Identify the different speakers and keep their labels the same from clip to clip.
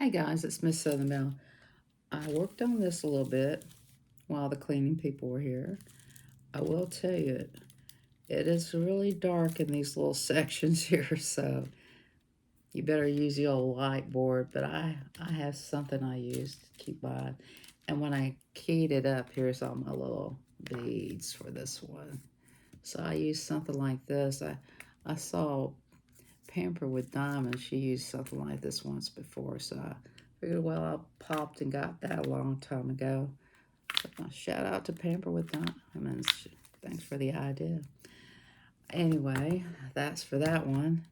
Speaker 1: Hey guys, it's Miss Southern Belle. I worked on this a little bit while the cleaning people were here. I will tell you, it is really dark in these little sections here, so you better use the old light board. But I have something I use to keep by. And when I keyed it up, here's all my little beads for this one. So I use something like this. I saw Pamper with Diamonds. She used something like this once before, so I figured, well, I popped and got that a long time ago. So shout out to Pamper with Diamonds. Thanks for the idea. Anyway, that's for that one.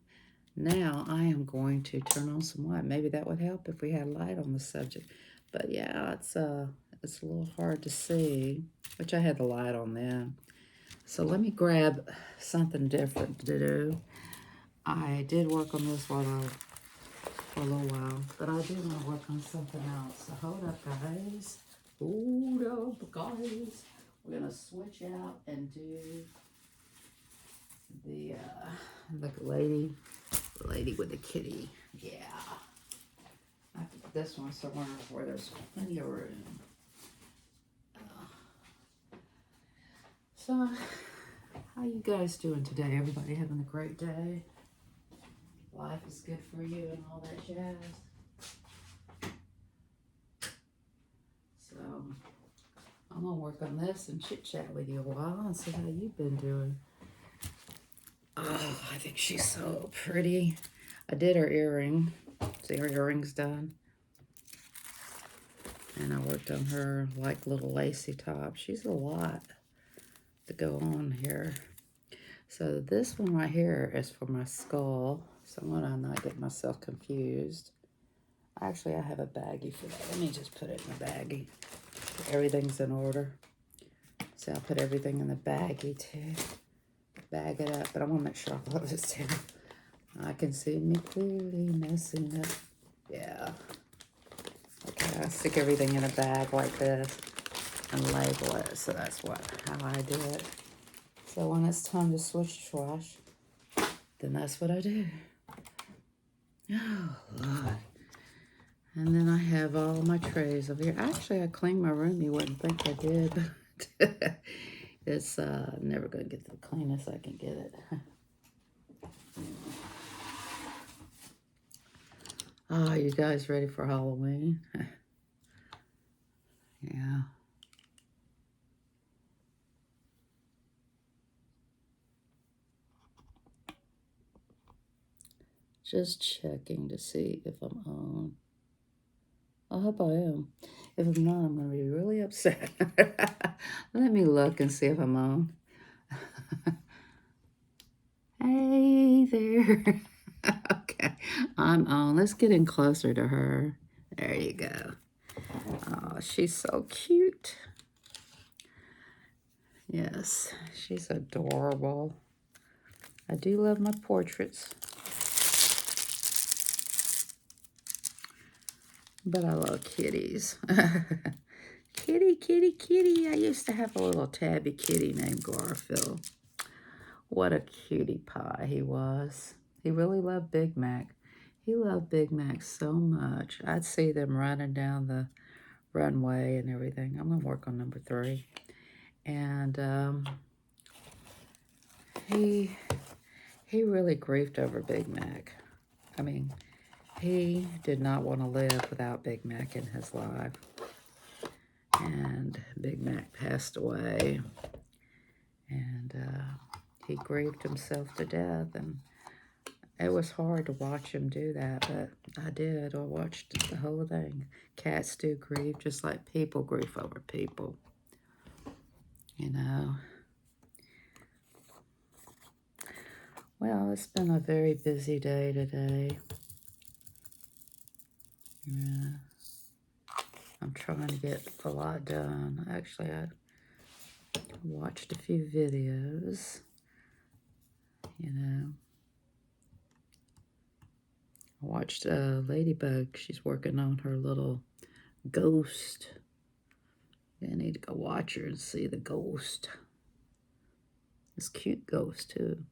Speaker 1: Now I am going to turn on some light. Maybe that would help if we had light on the subject. But yeah, it's a little hard to see, which I had the light on then. So let me grab something different to do. I did work on this for a little while, but I do want to work on something else. So hold up, guys. Hold up, guys. We're gonna switch out and do the lady with the kitty. Yeah, I have to put this one somewhere where there's plenty of room. So, how you guys doing today? Everybody having a great day? Life is good for you and all that jazz. So, I'm gonna work on this and chit chat with you a while and see how you've been doing. Oh, I think she's so pretty. I did her earring. See, her earring's done. And I worked on her like little lacy top. She's a lot to go on here. So this one right here is for my skull. So I'm gonna not get myself confused. Actually, I have a baggie for that. Let me just put it in the baggie. Everything's in order. So I'll put everything in the baggie too. Bag it up, but I want to make sure all of it's down. I can see me clearly messing up. Yeah. Okay, I stick everything in a bag like this and label it. So that's how I do it. So when it's time to switch trash, then that's what I do. Oh, Lord. And then I have all my trays over here. Actually, I cleaned my room. You wouldn't think I did, but it's never going to get the cleanest I can get it. Oh, you guys ready for Halloween? Yeah. Just checking to see if I'm on. I hope I am. If I'm not, I'm going to be really upset. Let me look and see if I'm on. Hey there. Okay, I'm on. Let's get in closer to her. There you go. Oh, she's so cute. Yes, she's adorable. I do love my portraits. But I love kitties. Kitty, kitty, kitty. I used to have a little tabby kitty named Garfield. What a cutie pie he was. He really loved Big Mac. He loved Big Mac so much. I'd see them running down the runway and everything. I'm going to work on number 3. And he really grieved over Big Mac. I mean, he did not want to live without Big Mac in his life. And Big Mac passed away. And he grieved himself to death. And it was hard to watch him do that, but I did. I watched the whole thing. Cats do grieve just like people grieve over people. You know. Well, it's been a very busy day today. Yeah. I'm trying to get a lot done. Actually, I watched a few videos, you know. I watched Ladybug. She's working on her little ghost. I need to go watch her and see the ghost. This cute ghost, too.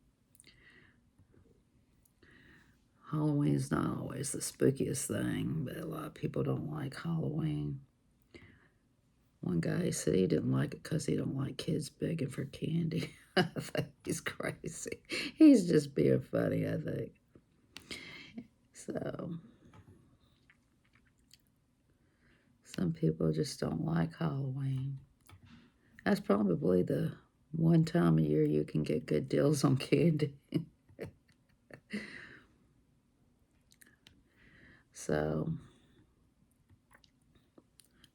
Speaker 1: Halloween's not always the spookiest thing, but a lot of people don't like Halloween. One guy said he didn't like it because he don't like kids begging for candy. I think he's crazy. He's just being funny, I think. So, some people just don't like Halloween. That's probably the one time a year you can get good deals on candy. So,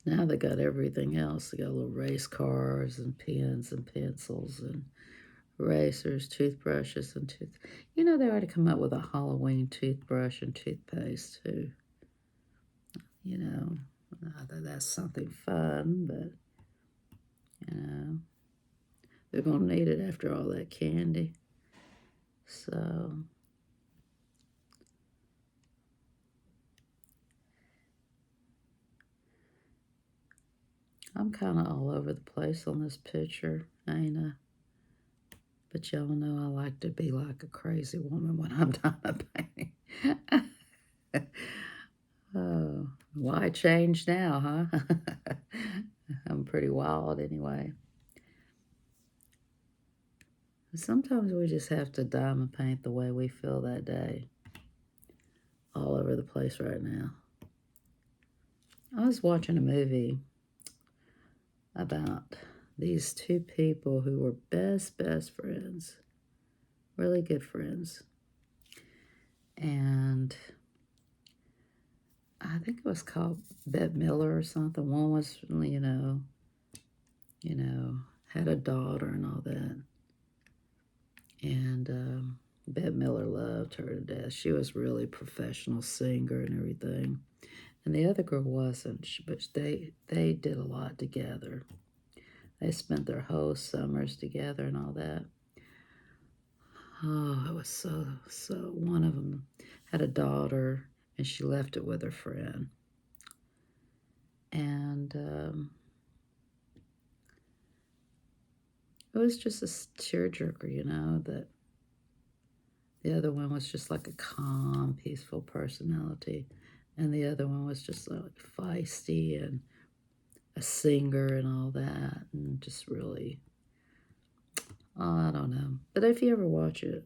Speaker 1: now they got everything else. They got little race cars and pens and pencils and razors, toothbrushes, and tooth. You know, they already come up with a Halloween toothbrush and toothpaste too. You know, not that that's something fun, but you know, they're gonna need it after all that candy. So I'm kind of all over the place on this picture, ain't I? But y'all know I like to be like a crazy woman when I'm done painting. Oh, why change now, huh? I'm pretty wild anyway. Sometimes we just have to diamond paint the way we feel that day. All over the place right now. I was watching a movie about these two people who were best friends, really good friends. And I think it was called Bette Miller or something. One was, you know, had a daughter and all that. And Bette Miller loved her to death. She was really a professional singer and everything. And the other girl wasn't, but they did a lot together. They spent their whole summers together and all that. Oh, it was so. One of them had a daughter, and she left it with her friend. And it was just a tearjerker, that the other one was just like a calm, peaceful personality. And the other one was just like feisty and a singer and all that. And just really, I don't know. But if you ever watch it,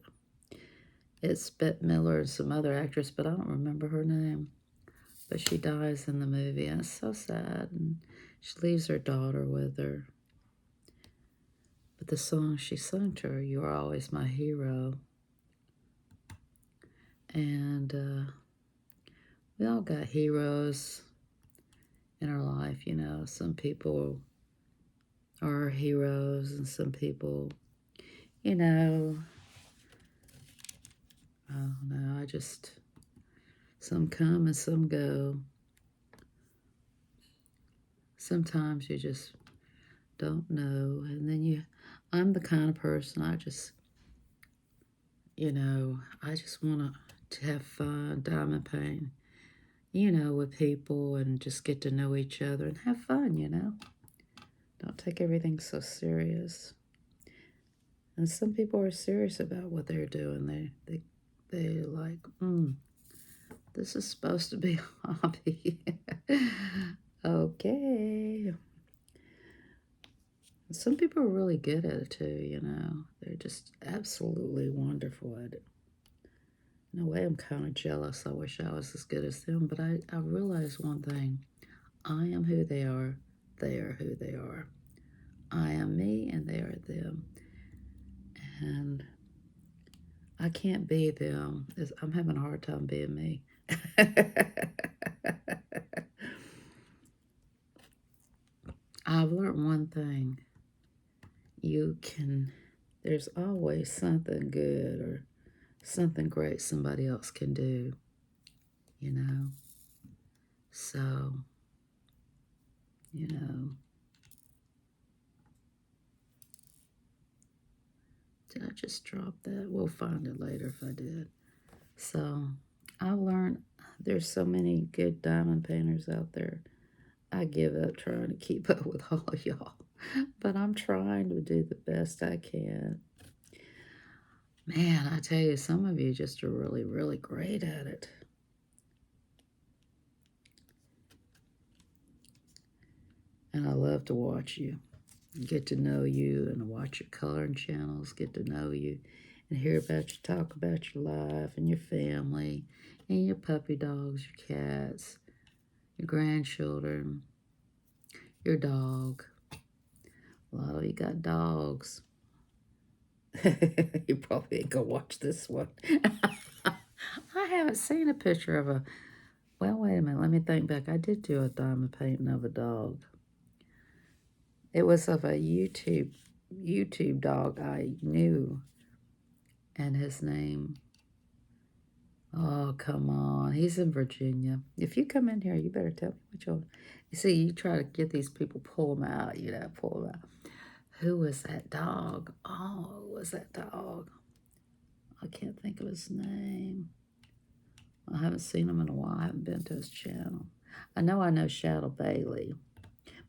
Speaker 1: it's Bette Miller and some other actress, but I don't remember her name. But she dies in the movie, and it's so sad. And she leaves her daughter with her. But the song she sung to her, "You Are Always My Hero," and we all got heroes in our life. Some people are heroes, and some people, you know, I don't know. Some come and some go. Sometimes you just don't know, and then I'm the kind of person I just want to have fun, diamond paint, with people and just get to know each other and have fun. Don't take everything so serious. And some people are serious about what they're doing. They like, this is supposed to be a hobby. Okay. Some people are really good at it too. They're just absolutely wonderful at it. In a way, I'm kind of jealous. I wish I was as good as them. But I realize one thing. I am who they are. They are who they are. I am me and they are them. And I can't be them. I'm having a hard time being me. I've learned one thing. There's always something good or something great somebody else can do, you know? So, you know, did I just drop that? We'll find it later if I did. So, I learned there's so many good diamond painters out there. I give up trying to keep up with all y'all, but I'm trying to do the best I can. Man, I tell you, some of you just are really, really great at it. And I love to watch you, get to know you, and watch your coloring channels, get to know you, and hear about you, talk about your life and your family, and your puppy dogs, your cats, your grandchildren, your dog. A lot of you got dogs. You probably ain't gonna watch this one. I haven't seen a picture of a. Well, wait a minute. Let me think back. I did do a diamond painting of a dog. It was of a YouTube dog I knew, and his name. Oh, come on. He's in Virginia. If you come in here, you better tell me which one. You see, you try to get these people, pull them out, pull them out. Who was that dog? Oh, who was that dog? I can't think of his name. I haven't seen him in a while. I haven't been to his channel. I know Shadow Bailey,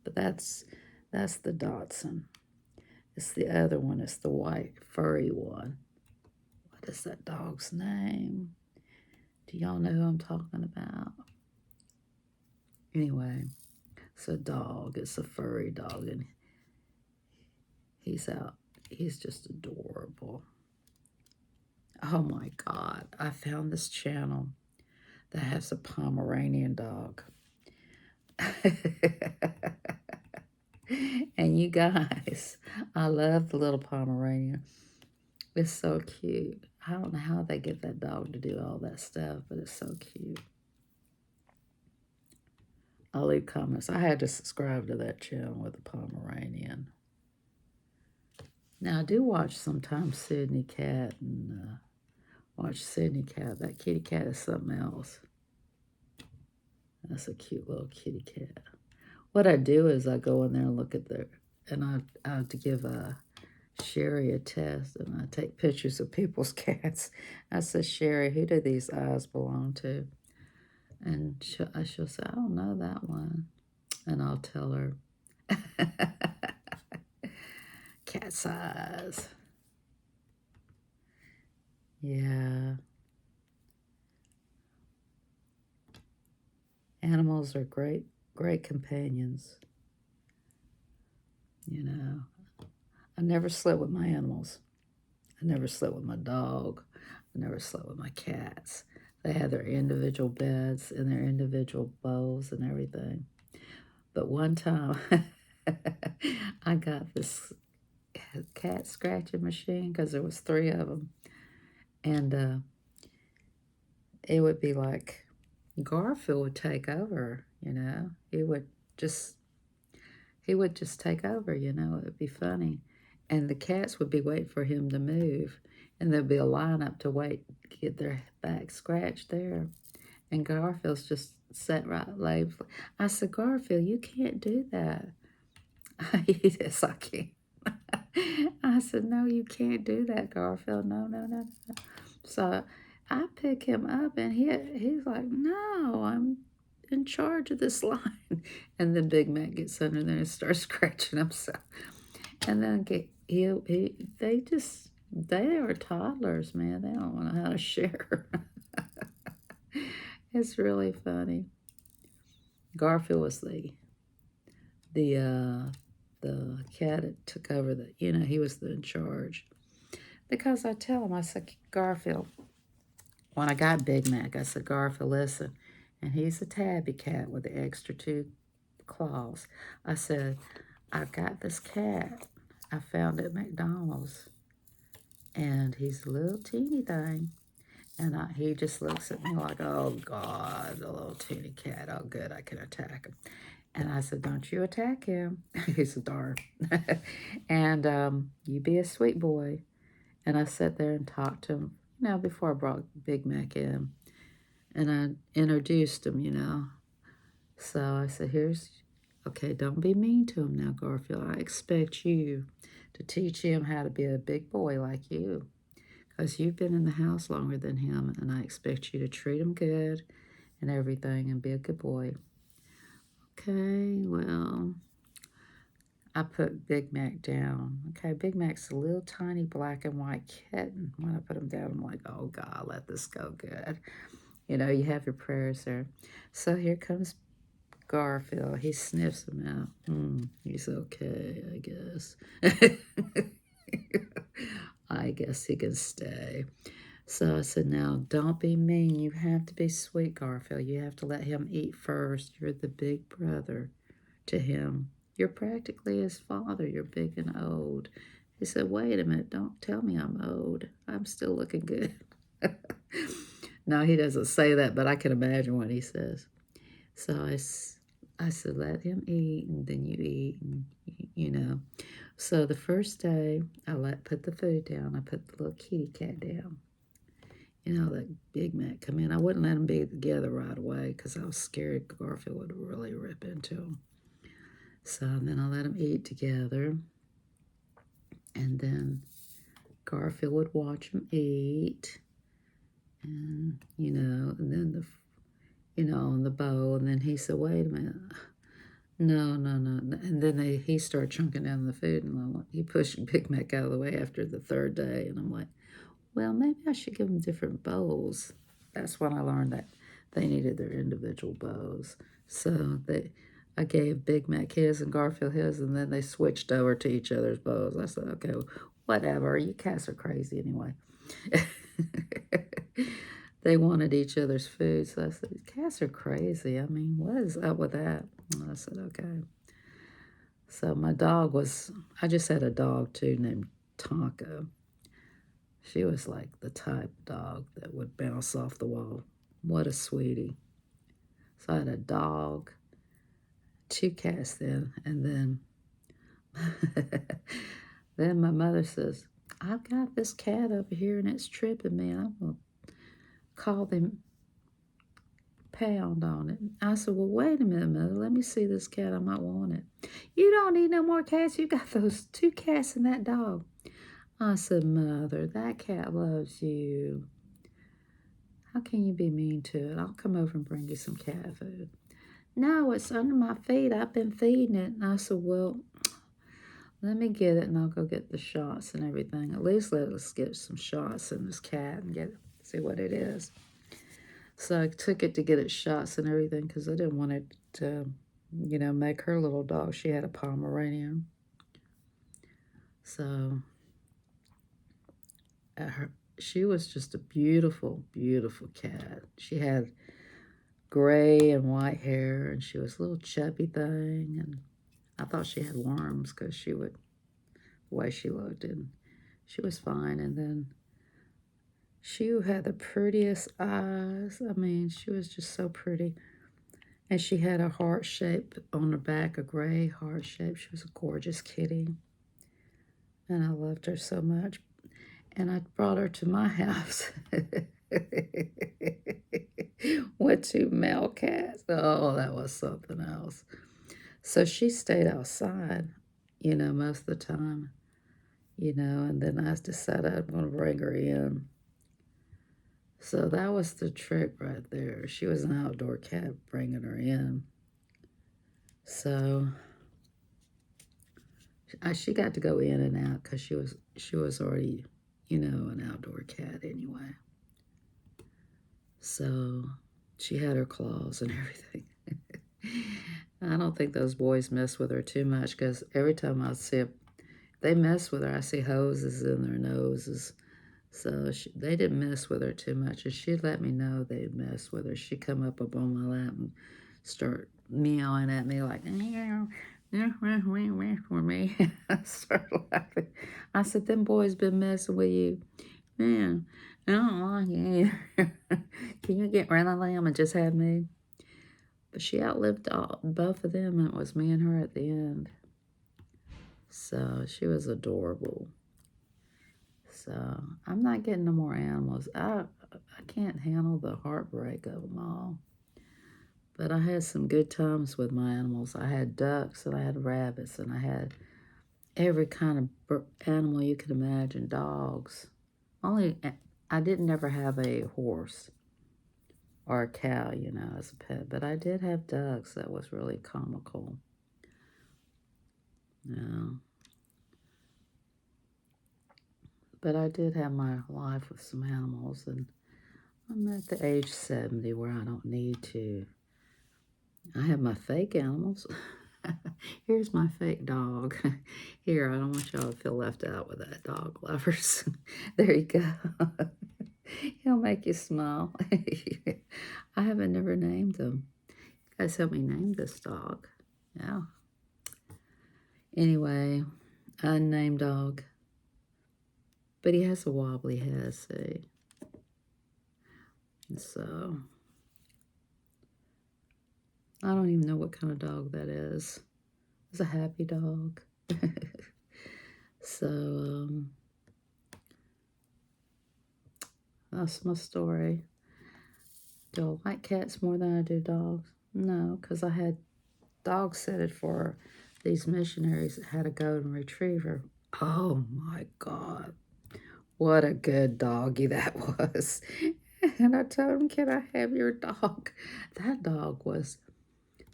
Speaker 1: but that's the Dotson. It's the other one. It's the white furry one. What is that dog's name? Do y'all know who I'm talking about? Anyway, it's a dog. It's a furry dog, and he's out. He's just adorable. Oh my God! I found this channel that has a Pomeranian dog. And you guys, I love the little Pomeranian. It's so cute. I don't know how they get that dog to do all that stuff, but it's so cute. I'll leave comments. I had to subscribe to that channel with the Pomeranian. Now, I do watch sometimes Sydney Cat and watch Sydney Cat. That kitty cat is something else. That's a cute little kitty cat. What I do is I go in there and look at and I have to give Sherry a test, and I take pictures of people's cats. I said, Sherry, who do these eyes belong to? And she'll say, I don't know that one. And I'll tell her, cat's eyes. Yeah. Animals are great, great companions. I never slept with my animals. I never slept with my dog. I never slept with my cats. They had their individual beds and their individual bowls and everything. But one time, I got this cat scratching machine because there was 3 of them. And it would be like Garfield would take over, just he would just take over, it would be funny. And the cats would be waiting for him to move, and there'd be a lineup to wait, get their back scratched there. And Garfield's just sat right late. I said, Garfield, you can't do that. Yes, I can. I said, no, you can't do that, Garfield. No, no, no, no. So I pick him up, and he's like, no, I'm in charge of this line. And then Big Mac gets under there and starts scratching himself. And then they are toddlers, man. They don't know how to share. It's really funny. Garfield was the cat that took over he was in charge. Because I tell him, I said, Garfield, when I got Big Mac, I said, Garfield, listen, and he's a tabby cat with the extra 2 claws. I said, I got this cat I found at McDonald's, and he's a little teeny thing. And he just looks at me like, oh, God, the little teeny cat. Oh, good, I can attack him. And I said, don't you attack him. He said, darn. And you be a sweet boy. And I sat there and talked to him, before I brought Big Mac in. And I introduced him. So I said, okay, don't be mean to him now, Garfield. I expect you to teach him how to be a big boy like you. Because you've been in the house longer than him, and I expect you to treat him good and everything and be a good boy. Okay, well, I put Big Mac down. Okay, Big Mac's a little tiny black and white kitten. When I put him down, I'm like, oh God, let this go good. You know, you have your prayers there. So here comes Garfield. He sniffs him out. He's okay, I guess. I guess he can stay. So I said, now don't be mean. You have to be sweet, Garfield. You have to let him eat first. You're the big brother to him. You're practically his father. You're big and old. He said, wait a minute. Don't tell me I'm old. I'm still looking good. No, he doesn't say that, but I can imagine what he says. So I said, let him eat, and then you eat, and you know. So the first day, put the food down. I put the little kitty cat down. You know, that Big Mac come in. I wouldn't let them be together right away because I was scared Garfield would really rip into them. So then I let them eat together, and then Garfield would watch them eat, and and then on the bowl, and then he said, "Wait a minute, no, no, no," and then he started chunking down the food, and he pushed Big Mac out of the way after the third day, and I'm like, well, maybe I should give them different bowls. That's when I learned that they needed their individual bowls. So I gave Big Mac his and Garfield his, and then they switched over to each other's bowls. I said, okay, whatever. You cats are crazy anyway. They wanted each other's food, so I said, cats are crazy. I mean, what is up with that? And I said, okay. So I just had a dog too named Tonka. She was like the type dog that would bounce off the wall. What a sweetie. So I had a dog, two cats then, and then then my mother says, I've got this cat over here and it's tripping me. I'm going to call them pound on it. I said, well, wait a minute, mother. Let me see this cat. I might want it. You don't need no more cats. You got those two cats and that dog. I said, mother, that cat loves you. How can you be mean to it? I'll come over and bring you some cat food. No, it's under my feet. I've been feeding it. And I said, well, let me get it and I'll go get the shots and everything. At least let us get some shots in this cat and see what it is. So I took it to get its shots and everything because I didn't want it to, make her little dog. She had a Pomeranian. So she was just a beautiful, beautiful cat. She had gray and white hair, and she was a little chubby thing, and I thought she had worms because the way she looked, and she was fine. And then she had the prettiest eyes. I mean, she was just so pretty. And she had a heart shape on her back, a gray heart shape. She was a gorgeous kitty, and I loved her so much. And I brought her to my house with two male cats. Oh, that was something else. So she stayed outside, most of the time, and then I decided I'm going to bring her in. So that was the trick right there. She was an outdoor cat, bringing her in. So she got to go in and out because she was already, an outdoor cat anyway. So she had her claws and everything. I don't think those boys mess with her too much because every time I see they mess with her, I see hoses in their noses. So they didn't mess with her too much. And she'd let me know they'd mess with her. She'd come up on my lap and start meowing at me like, meow, for me. I started laughing. I said, them boys been messing with you. Man, I don't like it either. Can you get rid of them and just have me? But she outlived both of them, and it was me and her at the end. So she was adorable. So I'm not getting no more animals. I can't handle the heartbreak of them all. But I had some good times with my animals. I had ducks and I had rabbits and I had every kind of animal you could imagine. Dogs. I didn't ever have a horse or a cow, as a pet. But I did have ducks. That was really comical. Yeah. But I did have my life with some animals, and I'm at the age 70 where I don't need to. I have my fake animals. Here's my fake dog. Here, I don't want y'all to feel left out with that, dog lovers. There you go. He'll make you smile. I haven't never named him. You guys help me name this dog. Yeah. Anyway, unnamed dog. But he has a wobbly head, see? And so, I don't even know what kind of dog that is. It's a happy dog. So, that's my story. Do I like cats more than I do dogs? No, because I had dog sitted for these missionaries that had a golden retriever. Oh my God. What a good doggy that was. And I told him, can I have your dog? That dog was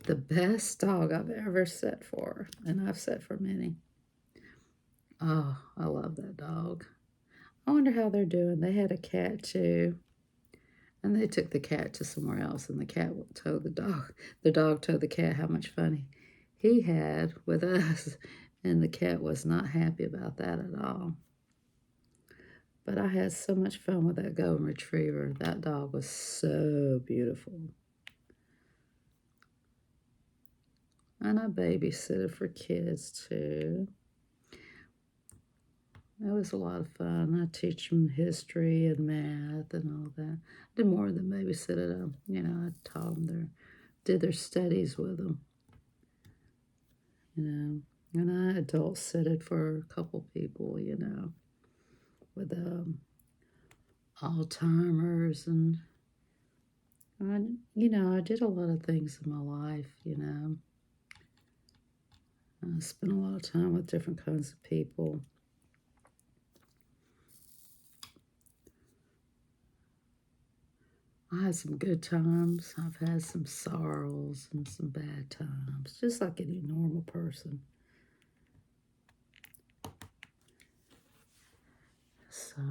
Speaker 1: the best dog I've ever set for. And I've set for many. Oh, I love that dog. I wonder how they're doing. They had a cat too. And they took the cat to somewhere else, and the cat told the dog told the cat how much fun he had with us, and the cat was not happy about that at all. But I had so much fun with that golden retriever. That dog was so beautiful. And I babysitted for kids too. It was a lot of fun. I teach them history and math and all that. I did more than babysitted them. I taught them did their studies with them. And I adult sitted for a couple people, with Alzheimer's and I did a lot of things in my life. I spent a lot of time with different kinds of people. I had some good times. I've had some sorrows and some bad times, just like any normal person. So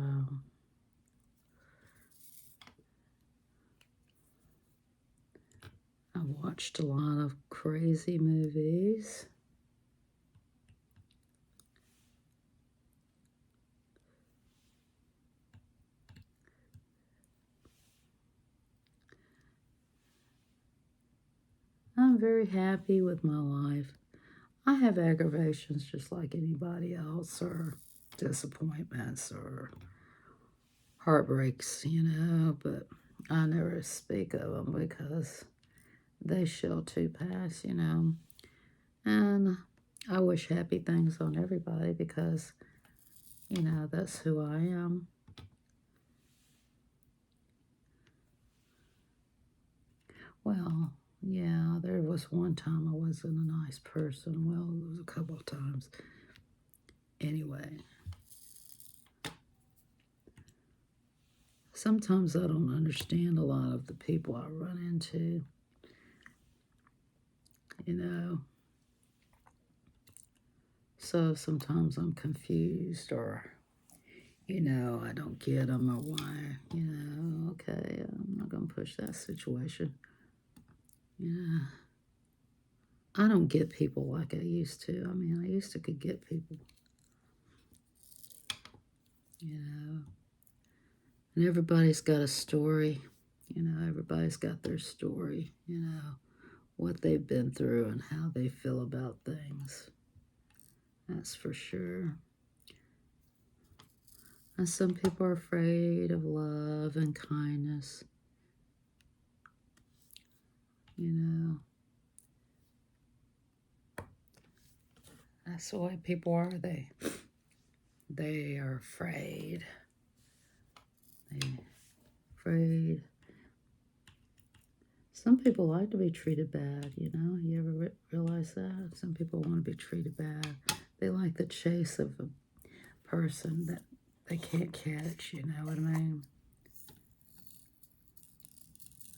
Speaker 1: I watched a lot of crazy movies. I'm very happy with my life. I have aggravations just like anybody else, or disappointments, or heartbreaks, but I never speak of them because they shall too pass. And I wish happy things on everybody because that's who I am. Well, yeah, there was one time I wasn't a nice person. Well, it was a couple of times. Anyway, sometimes I don't understand a lot of the people I run into. you know. So sometimes I'm confused or I don't get them or why, okay, I'm not going to push that situation. Yeah. I don't get people like I used to. I mean, I used to could get people, you know. And everybody's got a story. Everybody's got their story, what they've been through and how they feel about things. That's for sure. And some people are afraid of love and kindness. You know, that's the way people are. They are afraid. They afraid. Some people like to be treated bad. You ever realize that? Some people want to be treated bad. They like the chase of a person that they can't catch, you know what I mean?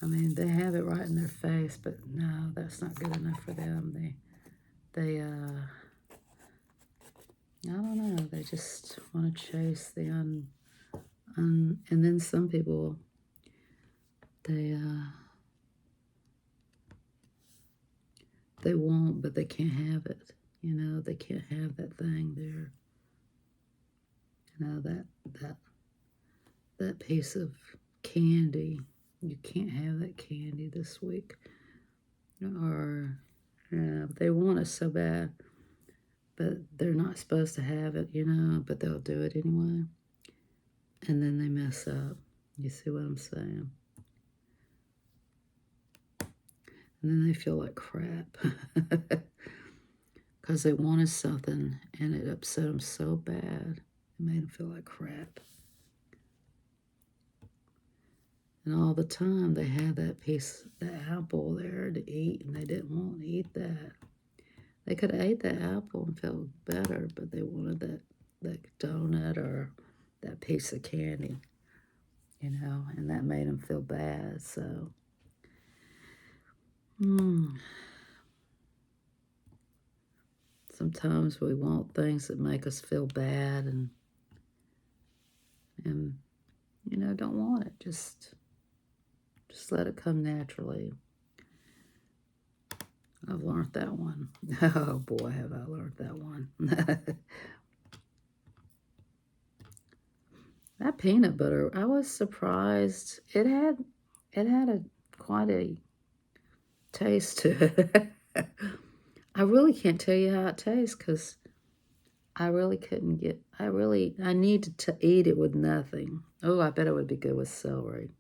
Speaker 1: I mean, they have it right in their face, but no, that's not good enough for them. They I don't know. They just want to chase the and then some people they they won't, but they can't have it. You know, they can't have that thing there. You know that that piece of candy. You can't have that candy this week, or they want it so bad, but they're not supposed to have it. You know, but they'll do it anyway, and then they mess up. You see what I'm saying? And then they feel like crap because they wanted something and it upset them so bad. It made them feel like crap. And all the time they had that piece, that apple there to eat, and they didn't want to eat that. They could have ate that apple and felt better, but they wanted that donut or that piece of candy, you know, and that made them feel bad. So, sometimes we want things that make us feel bad, and you know, don't want it. Just let it come naturally. I've learned that one. Oh boy, have I learned that one. That peanut butter, I was surprised. It had a quite a taste to it. I really can't tell you how it tastes because I really couldn't get. I needed to eat it with nothing. Oh, I bet it would be good with celery.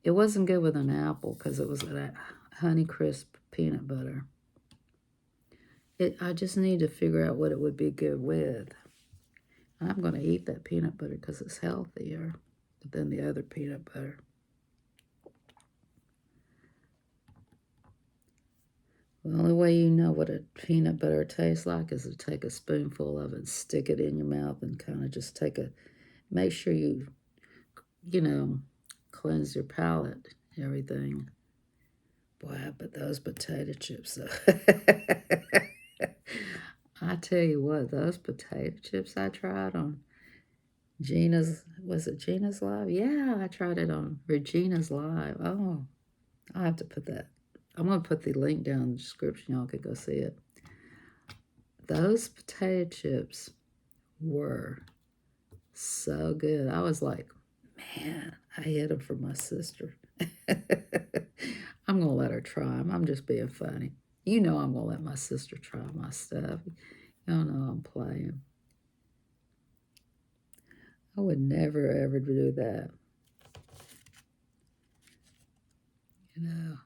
Speaker 1: It wasn't good with an apple because it was that Honeycrisp peanut butter. I just need to figure out what it would be good with. I'm going to eat that peanut butter because it's healthier than the other peanut butter. The only way you know what a peanut butter tastes like is to take a spoonful of it and stick it in your mouth and kind of just make sure you know, cleanse your palate, everything. Boy, but those potato chips, though. I tell you what, those potato chips I tried on was it Gina's Live? Yeah, I tried it on Regina's Live. Oh, I'll have to put that. I'm going to put the link down in the description. Y'all can go see it. Those potato chips were so good. I was like, man, I hid them from my sister. I'm going to let her try them. I'm just being funny. You know I'm going to let my sister try my stuff. Y'all know I'm playing. I would never, ever do that. You know,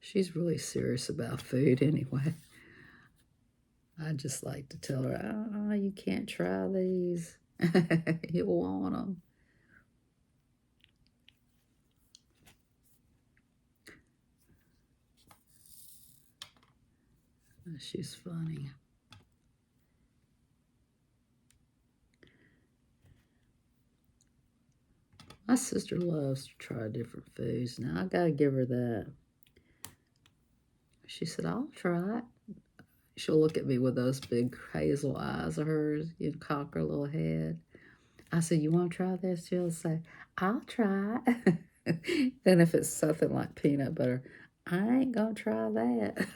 Speaker 1: she's really serious about food anyway. I just like to tell her, oh, you can't try these. You'll want them. She's funny. My sister loves to try different foods. Now, I got to give her that. She said, I'll try it. She'll look at me with those big hazel eyes of hers and cock her little head. I said, you want to try this? She'll say, I'll try it. Then if it's something like peanut butter, I ain't going to try that.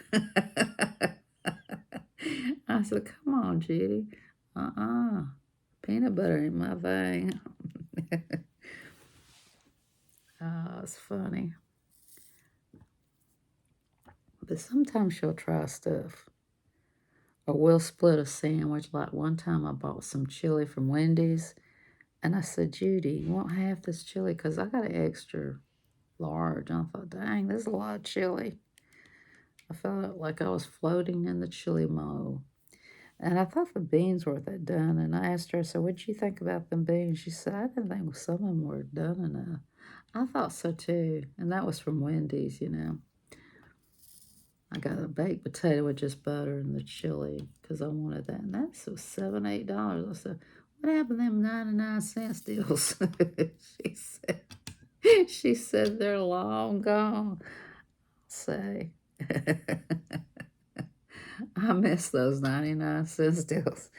Speaker 1: I said, come on, Judy. Peanut butter ain't my thing. Oh, it's funny. But sometimes she'll try stuff. Or we'll split a sandwich. Like one time I bought some chili from Wendy's. And I said, Judy, you won't have this chili because I got an extra large. And I thought, dang, there's a lot of chili. I felt like I was floating in the chili mold. And I thought the beans weren't that done. And I asked her, I said, what'd you think about them beans? She said, I didn't think some of them were done enough. I thought so too. And that was from Wendy's, you know. I got a baked potato with just butter and the chili because I wanted that. And that's was $7, $8. I said, what happened to them 99-cent deals? she said, she said they're long gone. Say, I miss those 99-cent deals.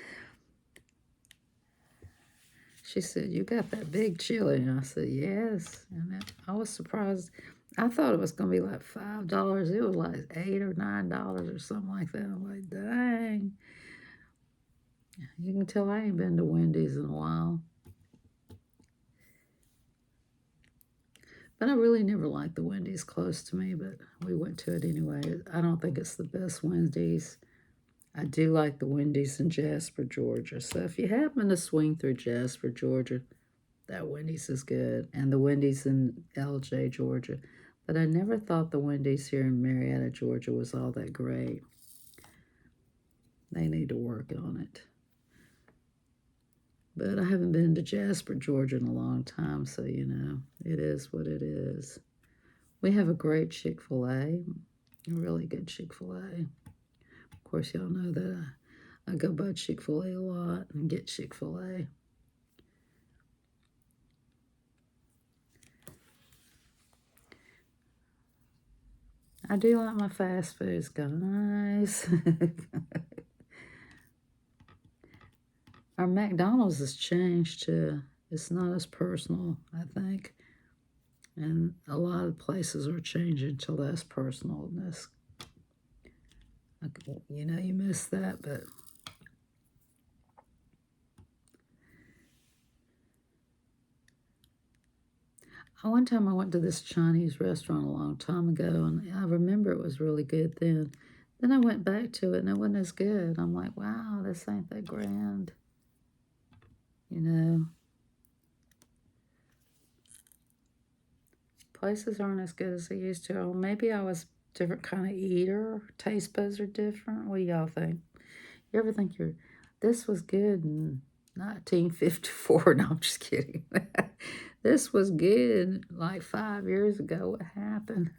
Speaker 1: She said, "You got that big chili?" And I said, "Yes." And I was surprised. I thought it was going to be like $5. It was like $8 or $9 or something like that. I'm like, dang. You can tell I ain't been to Wendy's in a while. But I really never liked the Wendy's close to me, but we went to it anyway. I don't think it's the best Wendy's. I do like the Wendy's in Jasper, Georgia. So if you happen to swing through Jasper, Georgia, that Wendy's is good. And the Wendy's in LJ, Georgia. But I never thought the Wendy's here in Marietta, Georgia was all that great. They need to work on it. But I haven't been to Jasper, Georgia in a long time, so you know, it is what it is. We have a great Chick-fil-A, a really good Chick-fil-A. Of course, y'all know that I go by Chick-fil-A a lot and get Chick-fil-A. I do like my fast foods, guys. Our McDonald's has changed too. It's not as personal, I think. And a lot of places are changing to less personalness. You know, you miss that, but one time I went to this Chinese restaurant a long time ago, and I remember it was really good then. Then I went back to it, and it wasn't as good. I'm like, wow, this ain't that grand. You know, places aren't as good as they used to. Or maybe I was a different kind of eater. Taste buds are different. What do y'all think? You ever think this was good in 1954? No, I'm just kidding. This was good like 5 years ago. What happened?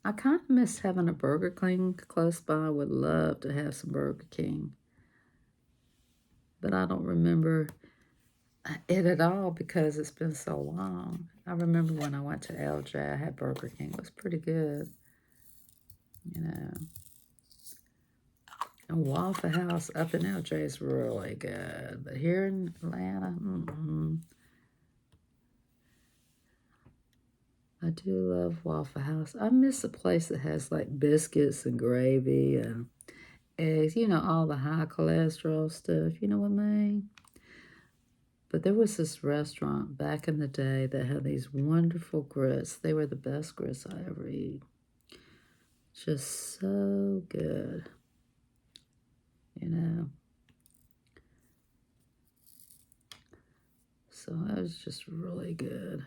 Speaker 1: I kind of miss having a Burger King close by. I would love to have some Burger King. But I don't remember it at all because it's been so long. I remember when I went to LJ, I had Burger King. It was pretty good, you know. And Waffle House up in LJ is really good. But here in Atlanta, I do love Waffle House. I miss a place that has like biscuits and gravy and eggs, you know, all the high cholesterol stuff, you know what I mean? But there was this restaurant back in the day that had these wonderful grits. They were the best grits I ever eat. Just so good, you know. So it was just really good.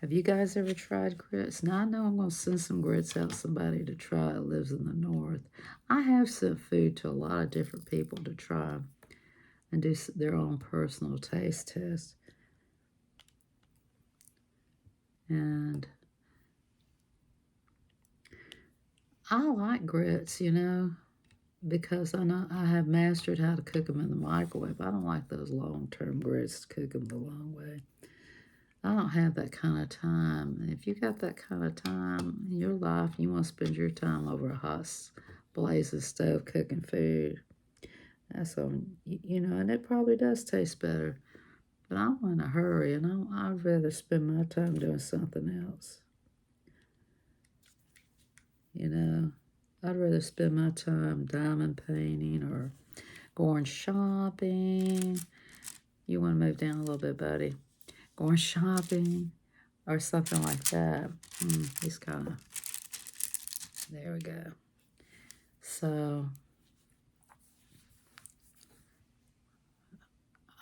Speaker 1: Have you guys ever tried grits? Now I know I'm going to send some grits out to somebody to try that lives in the north. I have sent food to a lot of different people to try and do their own personal taste test. And I like grits, you know, because I know I have mastered how to cook them in the microwave. I don't like those long-term grits to cook them the long way. I don't have that kind of time. If you got that kind of time in your life, you want to spend your time over a hot blazing stove cooking food. That's on, you know, and it probably does taste better. But I'm in a hurry, and I'd rather spend my time doing something else. You know, I'd rather spend my time diamond painting or going shopping. You want to move down a little bit, buddy? Going shopping or something like that. He's kind of, there we go. So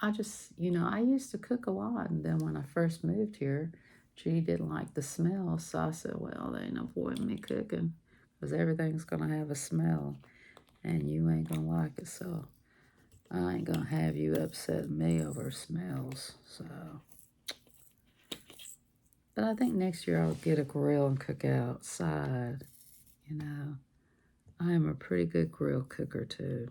Speaker 1: I just, you know, I used to cook a lot. And then when I first moved here, G didn't like the smell. So I said, well, there ain't no point in me cooking because everything's going to have a smell and you ain't going to like it. So I ain't going to have you upset me over smells. So, but I think next year I'll get a grill and cook outside, you know. I am a pretty good grill cooker too.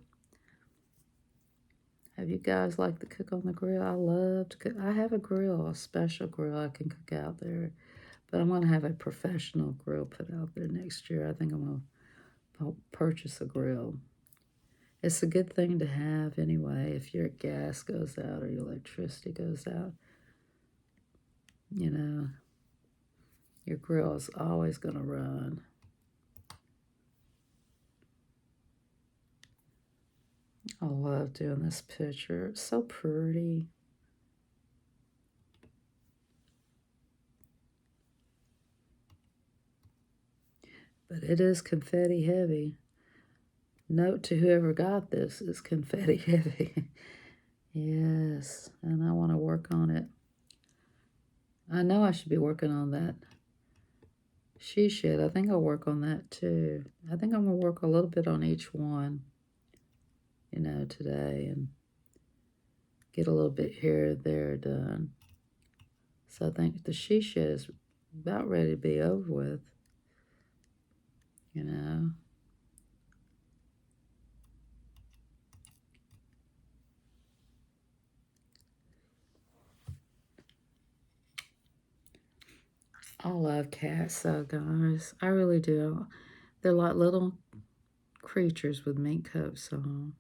Speaker 1: Have you guys like to cook on the grill? I love to cook. I have a grill, a special grill I can cook out there. But I'm going to have a professional grill put out there next year. I think I'm going to purchase a grill. It's a good thing to have anyway. If your gas goes out or your electricity goes out, you know, your grill is always going to run. I love doing this picture. It's so pretty. But it is confetti heavy. Note to whoever got this, it's confetti heavy. Yes, and I want to work on it. I know I should be working on that. She should. I think I'll work on that too. I think I'm going to work a little bit on each one, today and get a little bit here or there done. So I think the she shed is about ready to be over with, you know. I love cats, though, guys. I really do. They're like little creatures with mink coats on.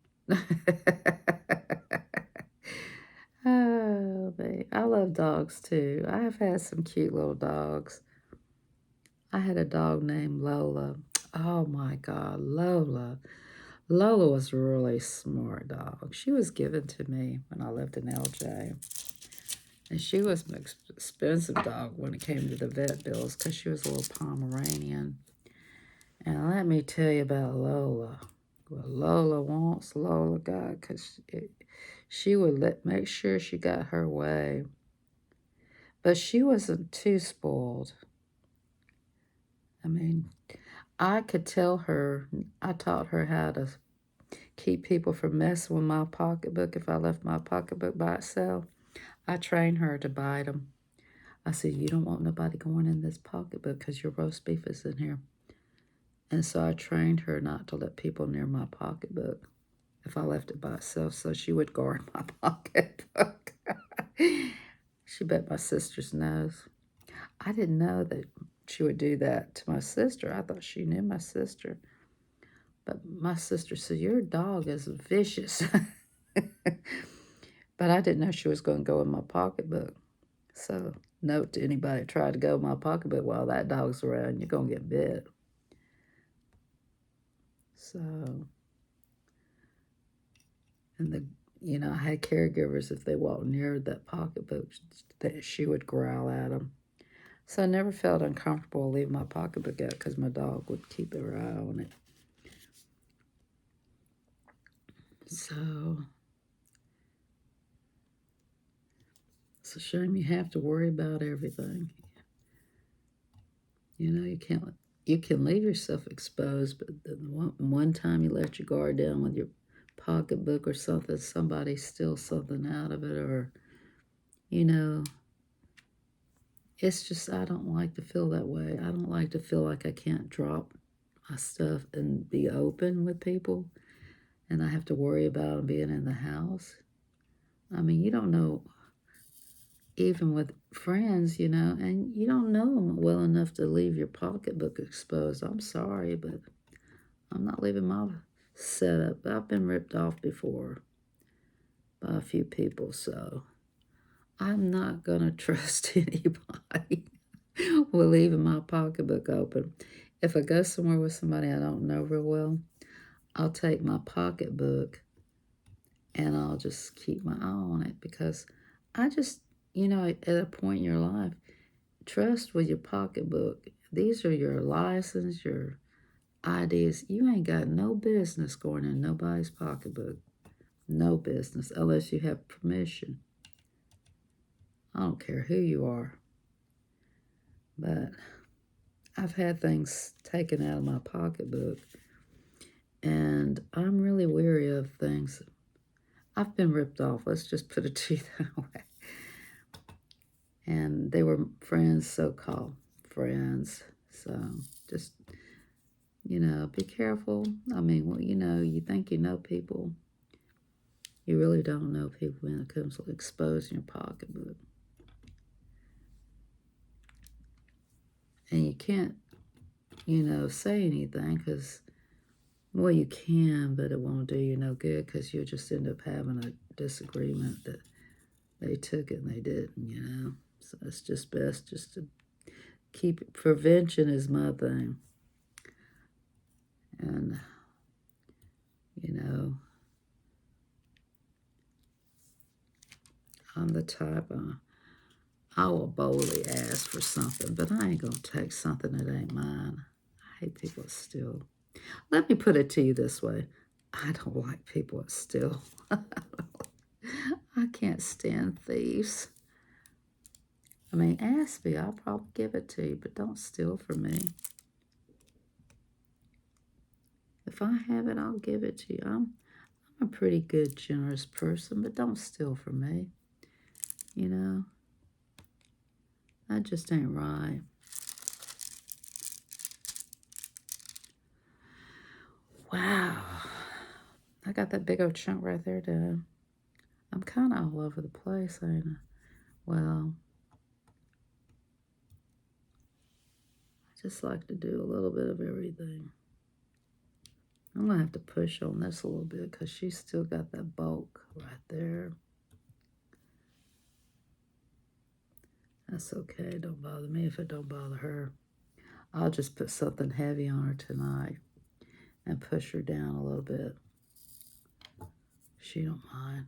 Speaker 1: Oh, I love dogs too. I have had some cute little dogs. I had a dog named Lola. Oh my God, Lola. Lola was a really smart dog. She was given to me when I lived in LJ. And she was an expensive dog when it came to the vet bills because she was a little Pomeranian. And let me tell you about Lola. What Lola wants, Lola got, because she would make sure she got her way. But she wasn't too spoiled. I mean, I could tell her, I taught her how to keep people from messing with my pocketbook if I left my pocketbook by itself. I trained her to bite them. I said, you don't want nobody going in this pocketbook because your roast beef is in here. And so I trained her not to let people near my pocketbook if I left it by itself, so she would guard my pocketbook. She bit my sister's nose. I didn't know that she would do that to my sister. I thought she knew my sister. But my sister said, your dog is vicious. But I didn't know she was going to go in my pocketbook. So, note to anybody that tried to go in my pocketbook while that dog's around, you're going to get bit. So, and I had caregivers, if they walked near that pocketbook, that she would growl at them. So I never felt uncomfortable leaving my pocketbook out because my dog would keep her eye on it. So it's a shame you have to worry about everything. You can leave yourself exposed, but the one time you let your guard down with your pocketbook or something, somebody steals something out of it, or, it's just, I don't like to feel that way. I don't like to feel like I can't drop my stuff and be open with people, and I have to worry about them being in the house. I mean, you don't know, even with friends, and you don't know them well enough to leave your pocketbook exposed. I'm sorry, but I'm not leaving my setup. I've been ripped off before by a few people, so I'm not going to trust anybody with leaving my pocketbook open. If I go somewhere with somebody I don't know real well, I'll take my pocketbook and I'll just keep my eye on it, because I just, at a point in your life, trust with your pocketbook. These are your license, your IDs. You ain't got no business going in nobody's pocketbook. No business, unless you have permission. I don't care who you are. But I've had things taken out of my pocketbook, and I'm really weary of things. I've been ripped off. Let's just put it to you that way. And they were friends, so-called friends. So just, be careful. I mean, well, you think you know people. You really don't know people when it comes to exposing your pocketbook. And you can't, say anything because, well, you can, but it won't do you no good because you'll just end up having a disagreement that they took it and they didn't. So it's just best just to keep it. Prevention is my thing. And, you know, I'm the type, I will boldly ask for something, but I ain't going to take something that ain't mine. I hate people that steal. Let me put it to you this way. I don't like people that steal. I can't stand thieves. I mean, ask me. I'll probably give it to you, but don't steal from me. If I have it, I'll give it to you. I'm a pretty good, generous person, but don't steal from me. That just ain't right. Wow. I got that big old chunk right there done. I'm kind of all over the place, ain't I? Well, I just like to do a little bit of everything. I'm going to have to push on this a little bit because she's still got that bulk right there. That's okay. Don't bother me if it don't bother her. I'll just put something heavy on her tonight and push her down a little bit. She don't mind.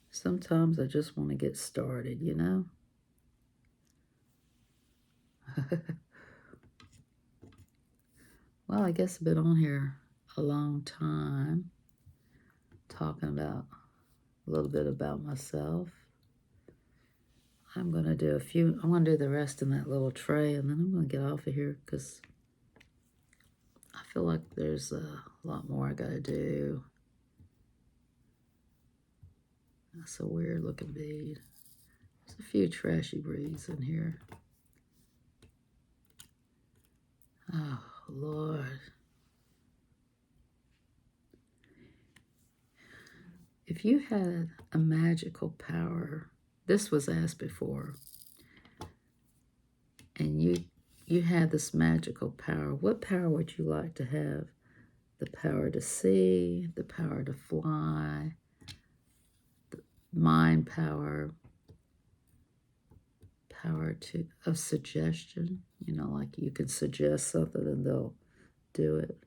Speaker 1: Sometimes I just want to get started, Well, I guess I've been on here a long time talking about a little bit about myself. I'm going to do I'm going to do the rest in that little tray, and then I'm going to get off of here because I feel like there's a lot more I got to do. That's a weird looking bead. There's a few trashy beads in here. Oh, Lord. If you had a magical power, this was asked before, and you had this magical power, what power would you like to have? The power to see, the power to fly, the mind power, of suggestion, like you can suggest something and they'll do it.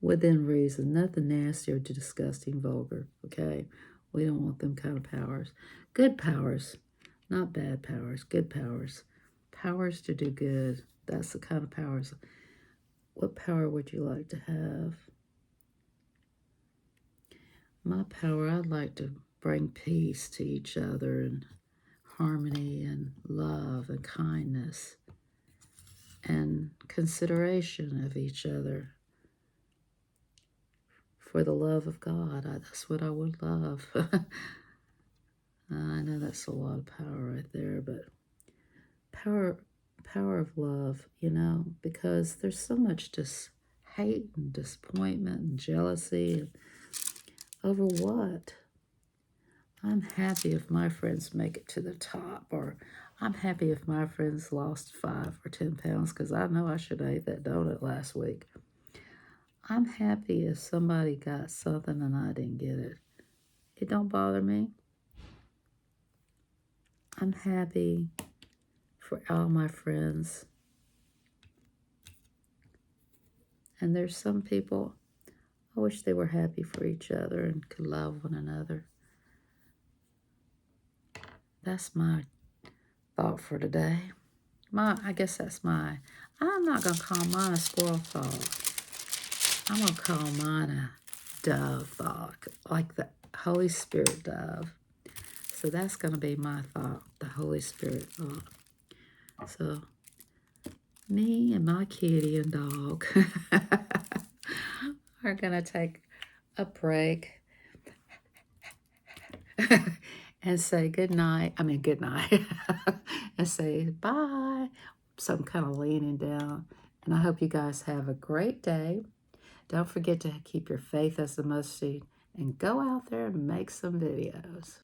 Speaker 1: Within reason, nothing nasty or disgusting, vulgar, okay? We don't want them kind of powers. Good powers, not bad powers, good powers. Powers to do good. That's the kind of powers. What power would you like to have? My power, I'd like to bring peace to each other and harmony and love and kindness and consideration of each other. For the love of God, that's what I would love. I know that's a lot of power right there, but power of love, because there's so much hate and disappointment and jealousy. Over what? I'm happy if my friends make it to the top, or I'm happy if my friends lost 5 or 10 pounds because I know I should have ate that donut last week. I'm happy if somebody got something and I didn't get it. It don't bother me. I'm happy for all my friends. And there's some people, I wish they were happy for each other and could love one another. That's my thought for today. I guess that's I'm not going to call mine a squirrel thought. I'm going to call mine a dove thought, like the Holy Spirit dove. So that's going to be my thought, the Holy Spirit thought. So me and my kitty and dog are going to take a break and say good night. Good night. And say bye. So I'm kind of leaning down. And I hope you guys have a great day. Don't forget to keep your faith as the mustard seed and go out there and make some videos.